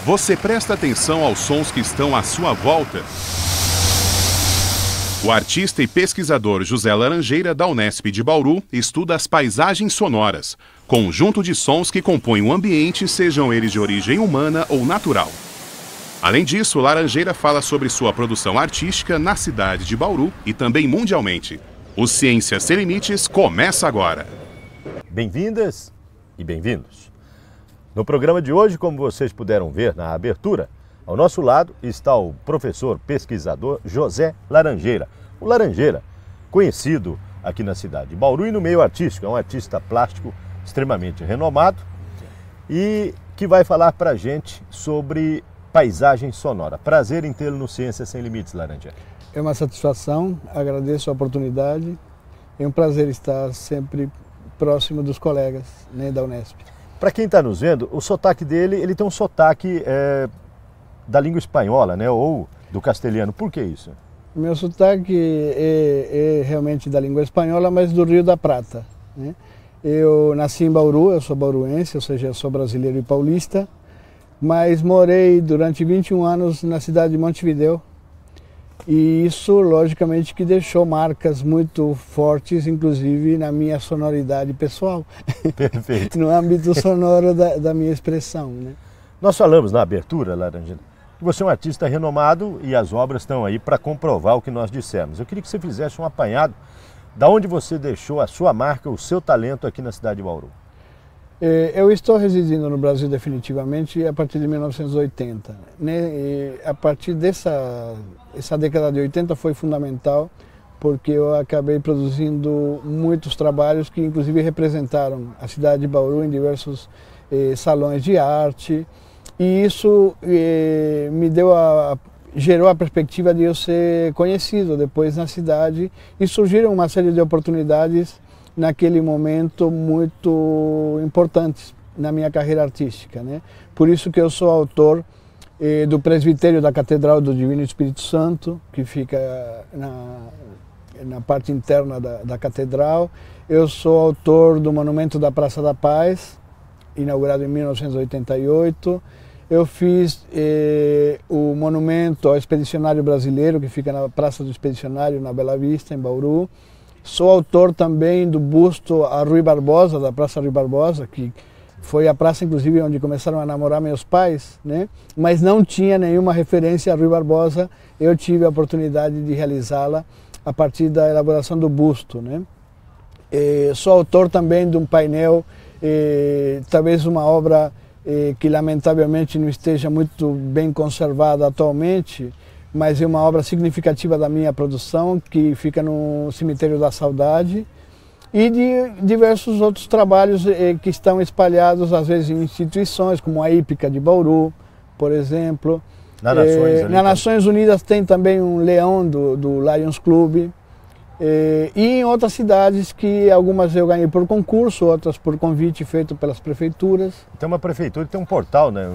Você presta atenção aos sons que estão à sua volta? O artista e pesquisador José Laranjeira, da Unesp de Bauru, estuda as paisagens sonoras, conjunto de sons que compõem o ambiente, sejam eles de origem humana ou natural. Além disso, Laranjeira fala sobre sua produção artística na cidade de Bauru e também mundialmente. O Ciência Sem Limites começa agora. Bem-vindas e bem-vindos. No programa de hoje, como vocês puderam ver na abertura, ao nosso lado está o professor pesquisador José Laranjeira. O Laranjeira, conhecido aqui na cidade de Bauru e no meio artístico, é um artista plástico extremamente renomado e que vai falar para a gente sobre paisagem sonora. Prazer em tê-lo no Ciência Sem Limites, Laranjeira. É uma satisfação, agradeço a oportunidade. É um prazer estar sempre próximo dos colegas, né, da Unesp. Para quem está nos vendo, o sotaque dele, ele tem um sotaque da língua espanhola, né, ou do castelhano. Por que isso? Meu sotaque é realmente da língua espanhola, mas do Rio da Prata, né? Eu nasci em Bauru, eu sou bauruense, ou seja, eu sou brasileiro e paulista, mas morei durante 21 anos na cidade de Montevidéu. E isso, logicamente, que deixou marcas muito fortes, inclusive na minha sonoridade pessoal. Perfeito. No âmbito sonoro da minha expressão, né? Nós falamos na abertura, Laranjeira, que você é um artista renomado e as obras estão aí para comprovar o que nós dissemos. Eu queria que você fizesse um apanhado da onde você deixou a sua marca, o seu talento aqui na cidade de Bauru. Eu estou residindo no Brasil definitivamente a partir de 1980. Né? E a partir essa década de 80 foi fundamental, porque eu acabei produzindo muitos trabalhos que inclusive representaram a cidade de Bauru em diversos salões de arte. E isso gerou a perspectiva de eu ser conhecido depois na cidade, e surgiram uma série de oportunidades naquele momento muito importantes na minha carreira artística, né? Por isso que eu sou autor do presbitério da Catedral do Divino Espírito Santo, que fica na parte interna da catedral. Eu sou autor do monumento da Praça da Paz, inaugurado em 1988. Eu fiz o monumento ao Expedicionário Brasileiro, que fica na Praça do Expedicionário, na Bela Vista, em Bauru. Sou autor também do busto a Rui Barbosa, da Praça Rui Barbosa, que foi a praça, inclusive, onde começaram a namorar meus pais, né? Mas não tinha nenhuma referência a Rui Barbosa. Eu tive a oportunidade de realizá-la a partir da elaboração do busto, né? Sou autor também de um painel, talvez uma obra que lamentavelmente não esteja muito bem conservada atualmente, mas é uma obra significativa da minha produção, que fica no Cemitério da Saudade, e de diversos outros trabalhos que estão espalhados, às vezes, em instituições, como a Hípica de Bauru, por exemplo. Na Nações Unidas tem também um leão do Lions Club. E em outras cidades, que algumas eu ganhei por concurso, outras por convite feito pelas prefeituras. Tem uma prefeitura que tem um portal, né?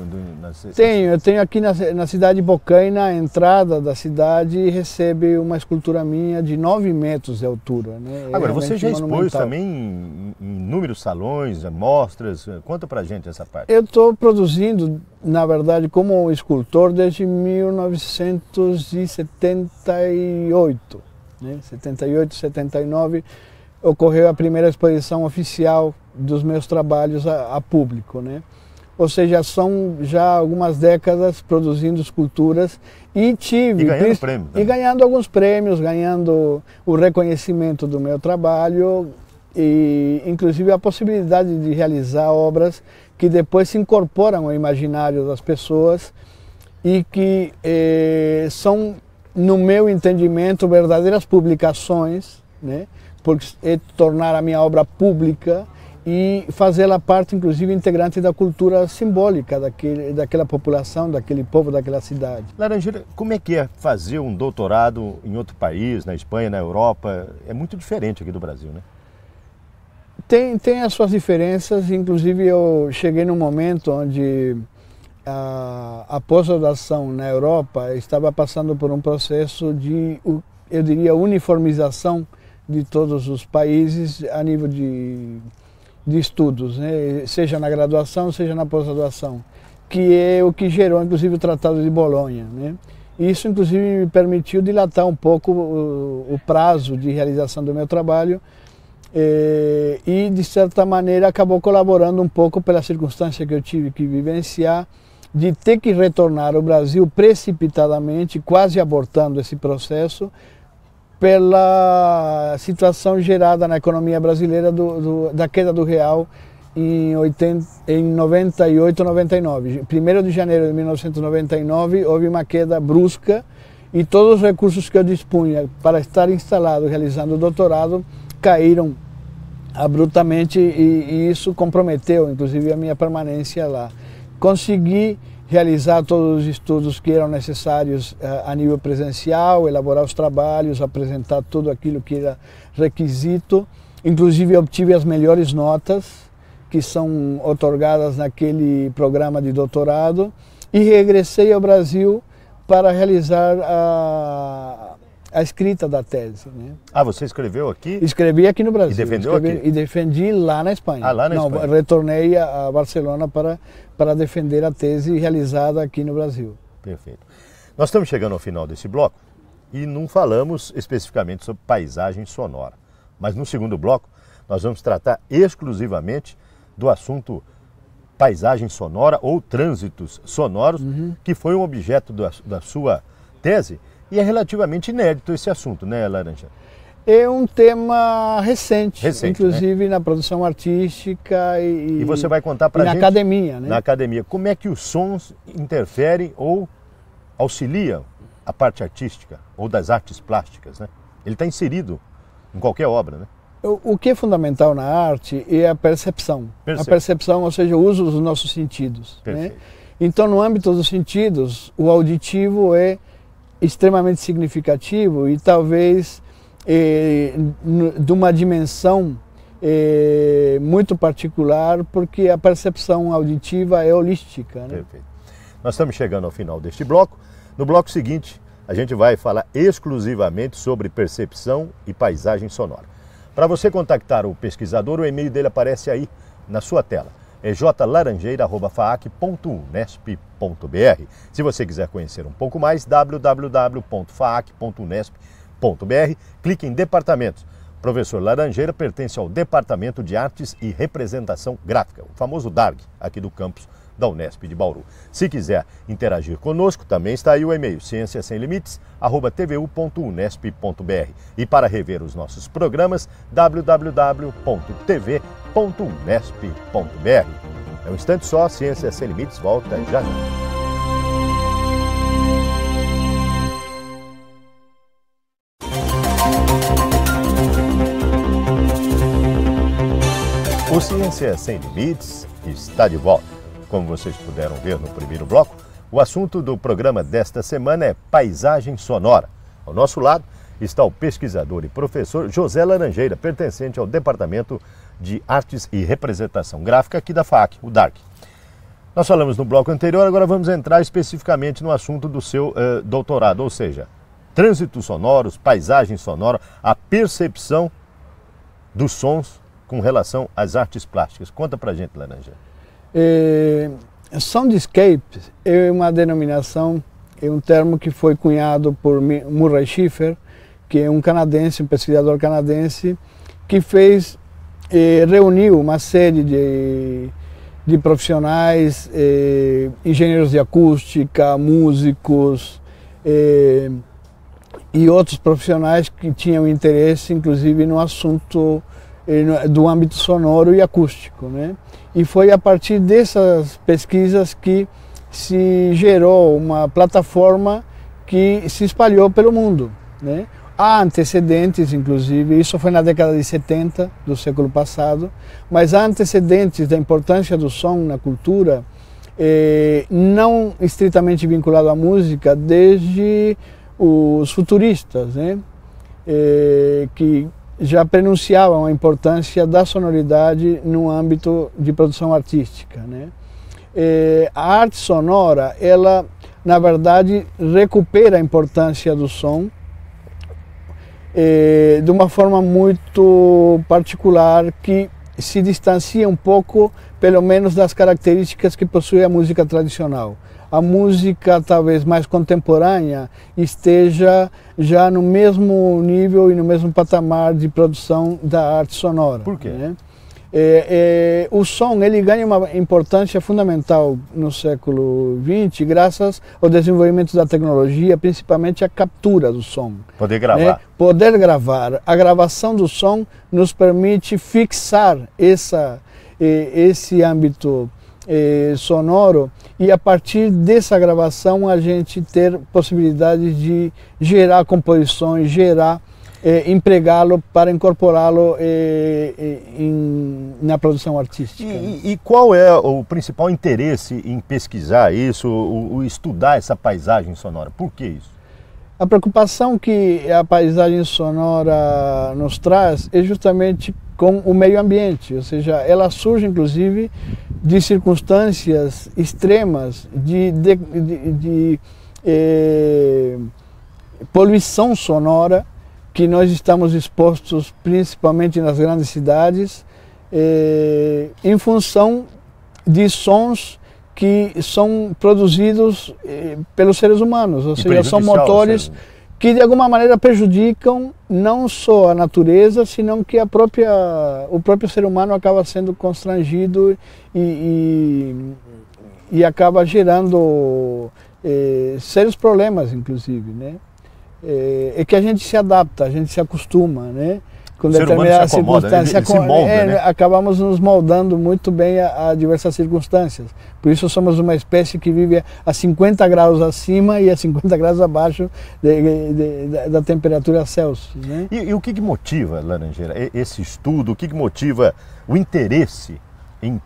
Eu tenho aqui na cidade de Bocaina, a entrada da cidade recebe uma escultura minha de 9 metros de altura, né? Agora, você já expôs também em inúmeros salões, mostras, conta pra gente essa parte. Eu estou produzindo, na verdade, como escultor desde 1978. 78, 79, ocorreu a primeira exposição oficial dos meus trabalhos a público, né? Ou seja, são já algumas décadas produzindo esculturas e ganhando prêmios. E ganhando alguns prêmios, ganhando o reconhecimento do meu trabalho e inclusive a possibilidade de realizar obras que depois se incorporam ao imaginário das pessoas e que são, no meu entendimento, verdadeiras publicações, né? Porque é tornar a minha obra pública e fazê-la parte, inclusive, integrante da cultura simbólica daquela população, daquele povo, daquela cidade. Laranjeira, como é que é fazer um doutorado em outro país, na Espanha, na Europa? É muito diferente aqui do Brasil, né? Tem as suas diferenças, inclusive eu cheguei num momento onde a pós-graduação na Europa estava passando por um processo de, eu diria, uniformização de todos os países a nível de estudos, né? Seja na graduação, seja na pós-graduação. que é o que gerou, inclusive, o Tratado de Bolonha, né? Isso, inclusive, me permitiu dilatar um pouco o prazo de realização do meu trabalho e, de certa maneira, acabou colaborando um pouco pela circunstância que eu tive que vivenciar de ter que retornar ao Brasil precipitadamente, quase abortando esse processo, pela situação gerada na economia brasileira da queda do real em 98, 99. 1º de janeiro de 1999 houve uma queda brusca e todos os recursos que eu dispunha para estar instalado realizando o doutorado caíram abruptamente e isso comprometeu inclusive a minha permanência lá. Consegui realizar todos os estudos que eram necessários a nível presencial, elaborar os trabalhos, apresentar tudo aquilo que era requisito, inclusive obtive as melhores notas que são otorgadas naquele programa de doutorado e regressei ao Brasil para realizar a escrita da tese, né? Ah, você escreveu aqui? Escrevi aqui no Brasil. E defendeu aqui? E defendi lá na Espanha. Ah, lá na Espanha. Retornei a Barcelona para defender a tese realizada aqui no Brasil. Perfeito. Nós estamos chegando ao final desse bloco e não falamos especificamente sobre paisagem sonora. Mas no segundo bloco nós vamos tratar exclusivamente do assunto paisagem sonora ou trânsitos sonoros, que foi um objeto da sua tese e é relativamente inédito esse assunto, né, Laranjeira? É um tema recente inclusive, né? Na produção artística e você vai contar para a gente... na academia, né? Na academia. Como é que os sons interferem ou auxiliam a parte artística ou das artes plásticas, né? Ele está inserido em qualquer obra, né? O que é fundamental na arte é a percepção. A percepção, ou seja, o uso dos nossos sentidos. Né? Então, no âmbito dos sentidos, o auditivo é extremamente significativo e talvez de uma dimensão muito particular, porque a percepção auditiva é holística. Né? Perfeito. Nós estamos chegando ao final deste bloco. No bloco seguinte, a gente vai falar exclusivamente sobre percepção e paisagem sonora. Para você contactar o pesquisador, o e-mail dele aparece aí na sua tela. É jlaranjeira@faac.unesp.br. Se você quiser conhecer um pouco mais, www.faac.unesp.br. Clique em departamentos. O professor Laranjeira pertence ao Departamento de Artes e Representação Gráfica, o famoso DARG, aqui do campus da Unesp de Bauru. Se quiser interagir conosco, também está aí o e-mail cienciasemlimites@tvu.unesp.br. E para rever os nossos programas, www.tv.unesp.br. É um instante só, Ciência Sem Limites volta já já. O Ciência Sem Limites está de volta. Como vocês puderam ver no primeiro bloco, o assunto do programa desta semana é paisagem sonora. Ao nosso lado está o pesquisador e professor José Laranjeira, pertencente ao Departamento de Artes e Representação Gráfica aqui da FAAC, o DARG. Nós falamos no bloco anterior, agora vamos entrar especificamente no assunto do seu doutorado, ou seja, trânsitos sonoros, paisagem sonora, a percepção dos sons com relação às artes plásticas. Conta pra gente, Laranjeira. Soundscape é uma denominação, é um termo que foi cunhado por Murray Schiffer, que é um canadense, um pesquisador canadense, que reuniu uma série de profissionais, engenheiros de acústica, músicos e outros profissionais que tinham interesse, inclusive, no assunto do âmbito sonoro e acústico, né? E foi a partir dessas pesquisas que se gerou uma plataforma que se espalhou pelo mundo, né? Há antecedentes, inclusive, isso foi na década de 70 do século passado, mas há antecedentes da importância do som na cultura, não estritamente vinculado à música, desde os futuristas, né? Que já prenunciavam a importância da sonoridade no âmbito de produção artística, né? A arte sonora, ela, na verdade, recupera a importância do som de uma forma muito particular que se distancia um pouco, pelo menos, das características que possui a música tradicional. A música talvez mais contemporânea esteja já no mesmo nível e no mesmo patamar de produção da arte sonora. Por quê? Né? O som ele ganha uma importância fundamental no século XX, graças ao desenvolvimento da tecnologia, principalmente a captura do som. Poder gravar. Né? Poder gravar. A gravação do som nos permite fixar esse âmbito sonoro, e a partir dessa gravação a gente ter possibilidade de gerar composições, empregá-lo para incorporá-lo na produção artística. E qual é o principal interesse em pesquisar isso, estudar essa paisagem sonora? Por que isso? A preocupação que a paisagem sonora nos traz é justamente com o meio ambiente, ou seja, ela surge inclusive de circunstâncias extremas de poluição sonora que nós estamos expostos principalmente nas grandes cidades, em função de sons que são produzidos pelos seres humanos, ou seja, são motores que de alguma maneira prejudicam não só a natureza, senão que o próprio ser humano acaba sendo constrangido e acaba gerando sérios problemas, inclusive, né? É que a gente se adapta, a gente se acostuma, né? Com determinadas circunstâncias, acabamos nos moldando muito bem a diversas circunstâncias. Por isso somos uma espécie que vive a 50 graus acima e a 50 graus abaixo da temperatura Celsius. Né? E o que motiva, Laranjeira, esse estudo? O que motiva o interesse em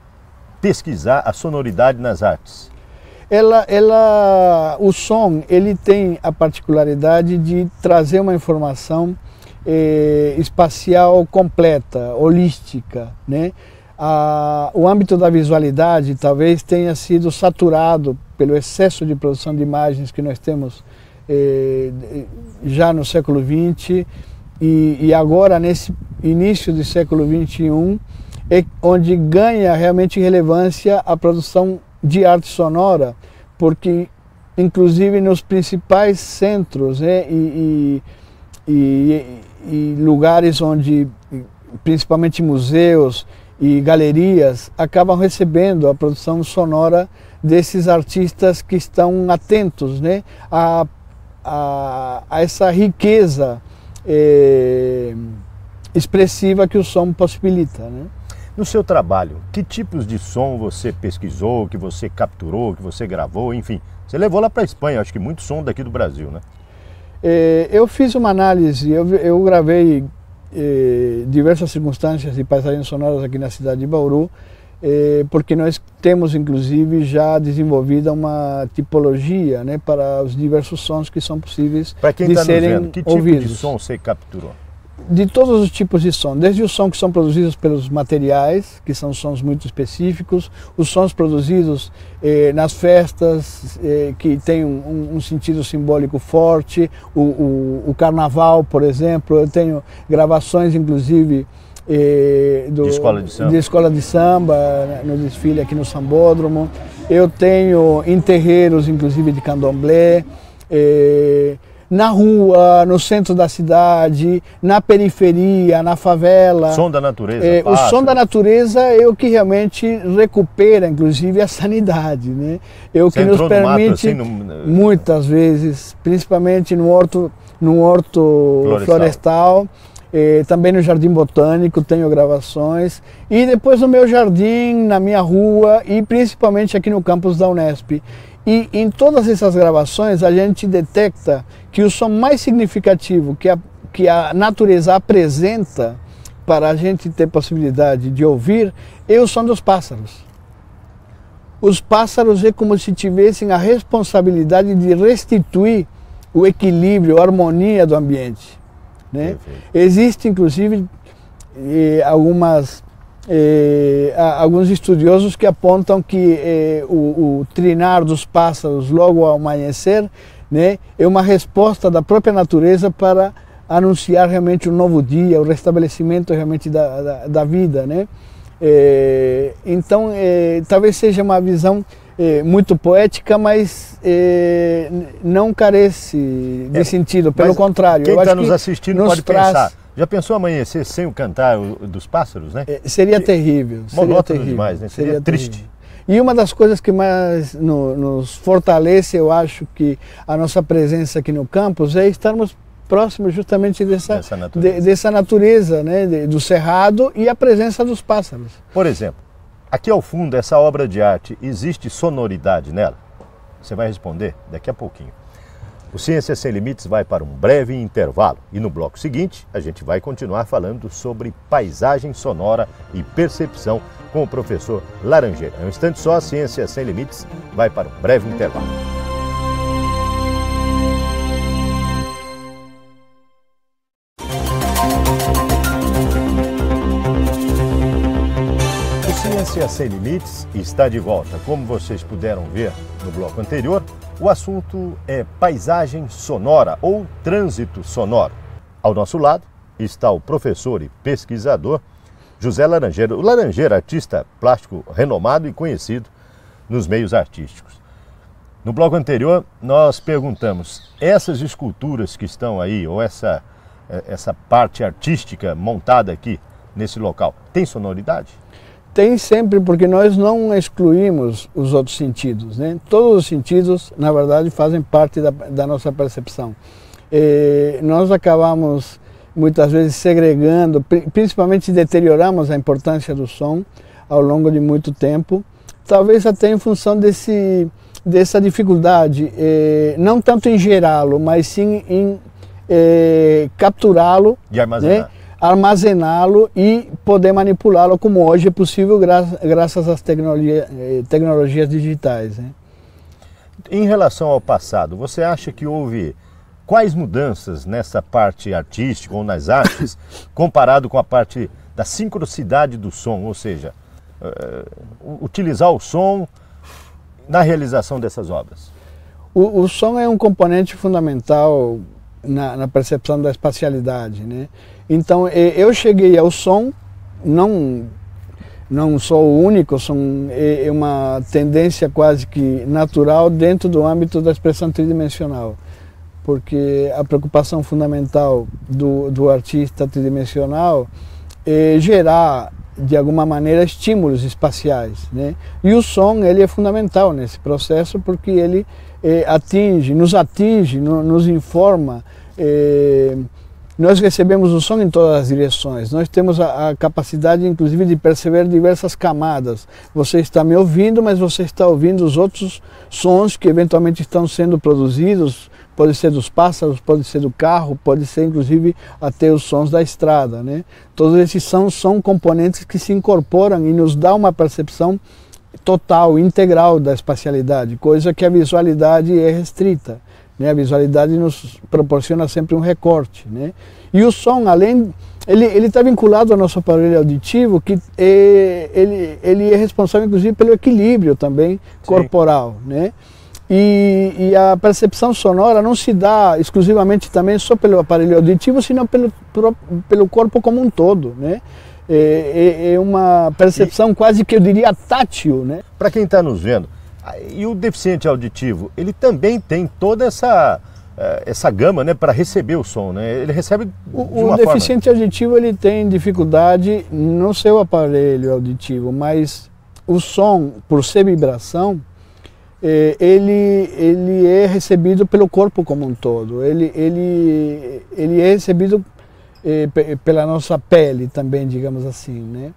pesquisar a sonoridade nas artes? O som ele tem a particularidade de trazer uma informação espacial completa, holística, né? O âmbito da visualidade talvez tenha sido saturado pelo excesso de produção de imagens que nós temos já no século XX e agora nesse início do século XXI é onde ganha realmente relevância a produção de arte sonora, porque inclusive nos principais centros, né, e lugares onde, principalmente museus e galerias, acabam recebendo a produção sonora desses artistas que estão atentos, né, a essa riqueza expressiva que o som possibilita, né? No seu trabalho, que tipos de som você pesquisou, que você capturou, que você gravou, enfim, você levou lá para a Espanha, acho que muito som daqui do Brasil, né? Eu fiz uma análise, eu gravei diversas circunstâncias de paisagens sonoras aqui na cidade de Bauru, porque nós temos inclusive já desenvolvida uma tipologia, né, para os diversos sons que são possíveis de serem ouvidos. Que tipo de som você capturou? De todos os tipos de som, desde os sons que são produzidos pelos materiais, que são sons muito específicos, os sons produzidos nas festas, que tem um sentido simbólico forte, o carnaval, por exemplo. Eu tenho gravações, inclusive, de escola de samba, no desfile aqui no Sambódromo. Eu tenho em terreiros, inclusive, de candomblé, na rua, no centro da cidade, na periferia, na favela. Som da natureza. O som da natureza é o que realmente recupera, inclusive, a sanidade, né? É o que nos permite, muitas vezes, principalmente no horto florestal, também no Jardim Botânico tenho gravações, e depois no meu jardim, na minha rua e principalmente aqui no campus da Unesp. E em todas essas gravações a gente detecta que o som mais significativo que a natureza apresenta para a gente ter possibilidade de ouvir é o som dos pássaros. Os pássaros é como se tivessem a responsabilidade de restituir o equilíbrio, a harmonia do ambiente, né? Existe inclusive alguns estudiosos que apontam que o trinar dos pássaros logo ao amanhecer, né, é uma resposta da própria natureza para anunciar realmente um novo dia, o restabelecimento realmente da vida, né? Então, talvez seja uma visão muito poética, mas não carece de sentido, pelo contrário. Quem está nos assistindo pode pensar, já pensou amanhecer sem o cantar dos pássaros, né? Seria terrível. Monótono demais, né? Seria triste. Terrível. E uma das coisas que mais nos fortalece, eu acho que a nossa presença aqui no campus é estarmos próximos justamente dessa natureza, né? Do cerrado e a presença dos pássaros. Por exemplo, aqui ao fundo, essa obra de arte, existe sonoridade nela? Você vai responder daqui a pouquinho. O Ciência Sem Limites vai para um breve intervalo e no bloco seguinte a gente vai continuar falando sobre paisagem sonora e percepção com o professor Laranjeira. Um instante só, a Ciência Sem Limites vai para um breve intervalo. Ciência Sem Limites está de volta. Como vocês puderam ver no bloco anterior, o assunto é paisagem sonora ou trânsito sonoro. Ao nosso lado está o professor e pesquisador José Laranjeira. O Laranjeira, artista plástico renomado e conhecido nos meios artísticos. No bloco anterior, nós perguntamos, essas esculturas que estão aí, ou essa parte artística montada aqui nesse local, tem sonoridade? Tem sempre, porque nós não excluímos os outros sentidos, né? Todos os sentidos, na verdade, fazem parte da nossa percepção. Nós acabamos, muitas vezes, segregando, principalmente deterioramos a importância do som ao longo de muito tempo, talvez até em função dessa dificuldade, não tanto em gerá-lo, mas sim em capturá-lo e armazenar. Né? Armazená-lo e poder manipulá-lo, como hoje é possível graças às tecnologias digitais. Né? Em relação ao passado, você acha que houve quais mudanças nessa parte artística ou nas artes comparado com a parte da sincronicidade do som, ou seja, utilizar o som na realização dessas obras? O som é um componente fundamental na percepção da espacialidade, né? Então, eu cheguei ao som, não sou o único, é uma tendência quase que natural dentro do âmbito da expressão tridimensional, porque a preocupação fundamental do artista tridimensional é gerar, de alguma maneira, estímulos espaciais, né? E o som, ele é fundamental nesse processo, porque ele nos atinge, nos informa. Nós recebemos o som em todas as direções, nós temos a capacidade, inclusive, de perceber diversas camadas. Você está me ouvindo, mas você está ouvindo os outros sons que eventualmente estão sendo produzidos, pode ser dos pássaros, pode ser do carro, pode ser, inclusive, até os sons da estrada, né? Todos esses são componentes que se incorporam e nos dão uma percepção total, integral da espacialidade, coisa que a visualidade é restrita. Né? A visualidade nos proporciona sempre um recorte, né? E o som, ele está vinculado ao nosso aparelho auditivo, que ele é responsável, inclusive, pelo equilíbrio também corporal, né? E a percepção sonora não se dá exclusivamente também só pelo aparelho auditivo, senão pelo corpo como um todo, né? É uma percepção quase que eu diria tátil, né? Para quem está nos vendo, e o deficiente auditivo, ele também tem toda essa gama, né, para receber o som, né? Ele recebe de uma forma... O deficiente auditivo, ele tem dificuldade no seu aparelho auditivo, mas o som, por ser vibração, ele é recebido pelo corpo como um todo. Ele é recebido pela nossa pele também, digamos assim, né?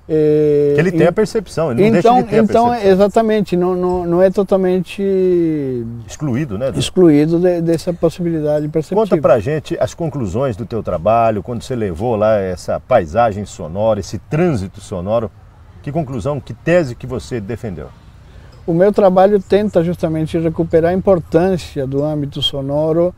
Ele tem a percepção, ele não deixa de ter a percepção. Exatamente, não é totalmente excluído, né? Excluído dessa possibilidade perceptiva. Conta pra gente as conclusões do teu trabalho, quando você levou lá essa paisagem sonora, esse trânsito sonoro, que conclusão, que tese que você defendeu? O meu trabalho tenta justamente recuperar a importância do âmbito sonoro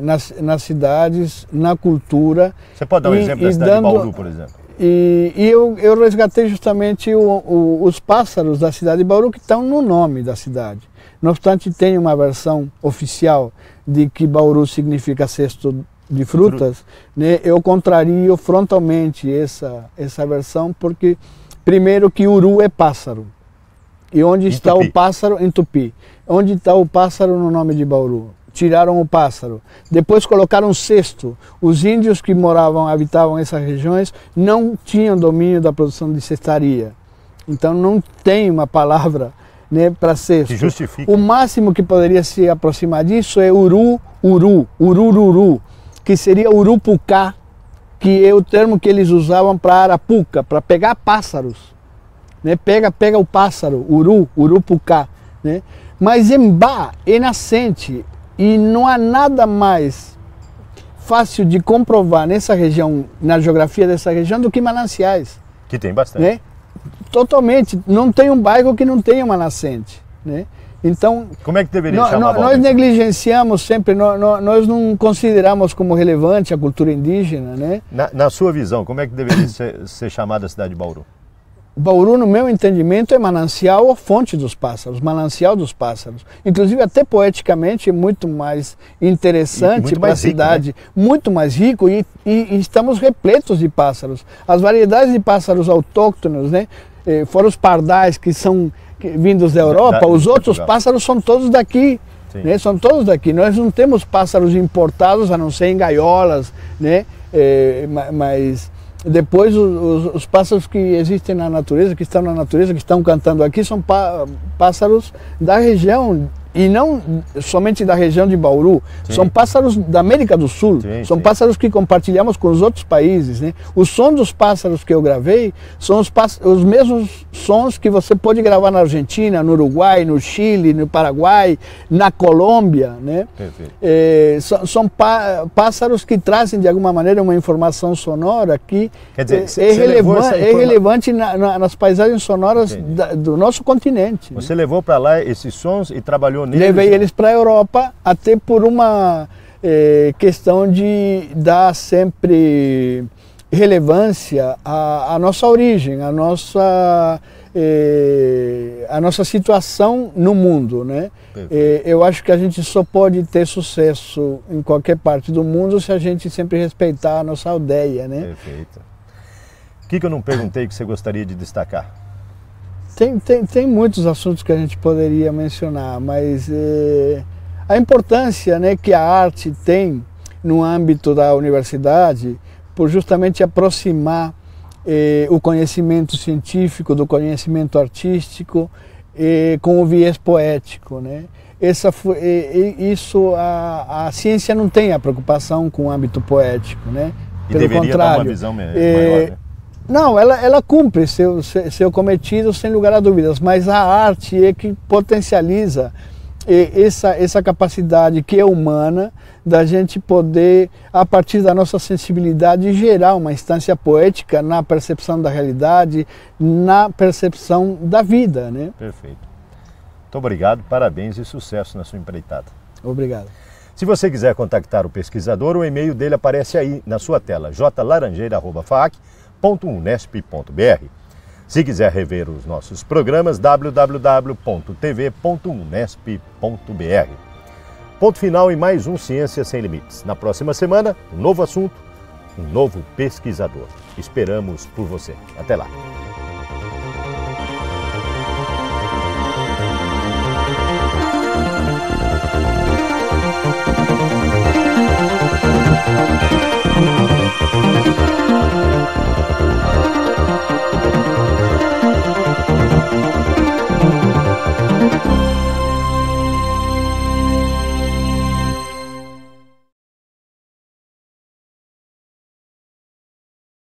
nas cidades, na cultura. Você pode dar um exemplo da cidade de Bauru, por exemplo? E eu resgatei justamente os pássaros da cidade de Bauru, que estão no nome da cidade. Não obstante, tem uma versão oficial de que Bauru significa cesto de frutas, né, eu contrario frontalmente essa versão, porque primeiro que uru é pássaro. E onde está o pássaro? Em Tupi. Onde está o pássaro no nome de Bauru? Tiraram o pássaro. Depois colocaram cesto. Os índios que habitavam essas regiões não tinham domínio da produção de cestaria. Então não tem uma palavra, né, para cesto. Que justifica. O máximo que poderia se aproximar disso é urururu, que seria urupucá, que é o termo que eles usavam para arapuca, para pegar pássaros. Né? Pega o pássaro, urupucá. Né? Mas Embá é nascente e não há nada mais fácil de comprovar nessa região, na geografia dessa região, do que mananciais. Que tem bastante. Né? Totalmente. Não tem um bairro que não tenha uma nascente. Né? Então, como é que deveria chamar? Nós negligenciamos sempre, nós não consideramos como relevante a cultura indígena. Né? Na sua visão, como é que deveria ser chamada a cidade de Bauru? Bauru, no meu entendimento, é manancial ou fonte dos pássaros, manancial dos pássaros. Inclusive, até poeticamente, é muito mais interessante para a cidade, né? Muito mais rico, e estamos repletos de pássaros. As variedades de pássaros autóctonos, né? Fora os pardais que são vindos da Europa, os outros pássaros são todos daqui. Né? São todos daqui. Nós não temos pássaros importados, a não ser em gaiolas, né? Mas depois os pássaros que existem na natureza, que estão na natureza, que estão cantando aqui, são pássaros da região, e não somente da região de Bauru. Sim. São pássaros da América do Sul, são pássaros que compartilhamos com os outros países. Né? O som dos pássaros que eu gravei são os mesmos sons que você pode gravar na Argentina, no Uruguai, no Chile, no Paraguai, na Colômbia. Né? São pássaros que trazem de alguma maneira uma informação sonora que é relevante nas paisagens sonoras do nosso continente. Você levou para lá esses sons e trabalhou neles? Levei eles para a Europa, até por uma questão de dar sempre relevância à nossa origem, à nossa situação no mundo. Né? Eu acho que a gente só pode ter sucesso em qualquer parte do mundo se a gente sempre respeitar a nossa aldeia. Né? Perfeito. O que eu não perguntei que você gostaria de destacar? Tem muitos assuntos que a gente poderia mencionar, mas a importância, né, que a arte tem no âmbito da universidade, por justamente aproximar o conhecimento científico do conhecimento artístico com o viés poético. Né? A ciência não tem a preocupação com o âmbito poético. Né? Pelo contrário, uma visão maior, né? Não, ela cumpre seu cometido sem lugar a dúvidas, mas a arte é que potencializa essa capacidade que é humana da gente poder, a partir da nossa sensibilidade, gerar uma instância poética na percepção da realidade, na percepção da vida. Né? Perfeito. Muito obrigado, parabéns e sucesso na sua empreitada. Obrigado. Se você quiser contactar o pesquisador, o e-mail dele aparece aí na sua tela, jlaranjeira@faac.unesp.br. Se quiser rever os nossos programas, www.tv.unesp.br. Ponto final em mais um Ciência Sem Limites. Na próxima semana, um novo assunto, um novo pesquisador. Esperamos por você. Até lá.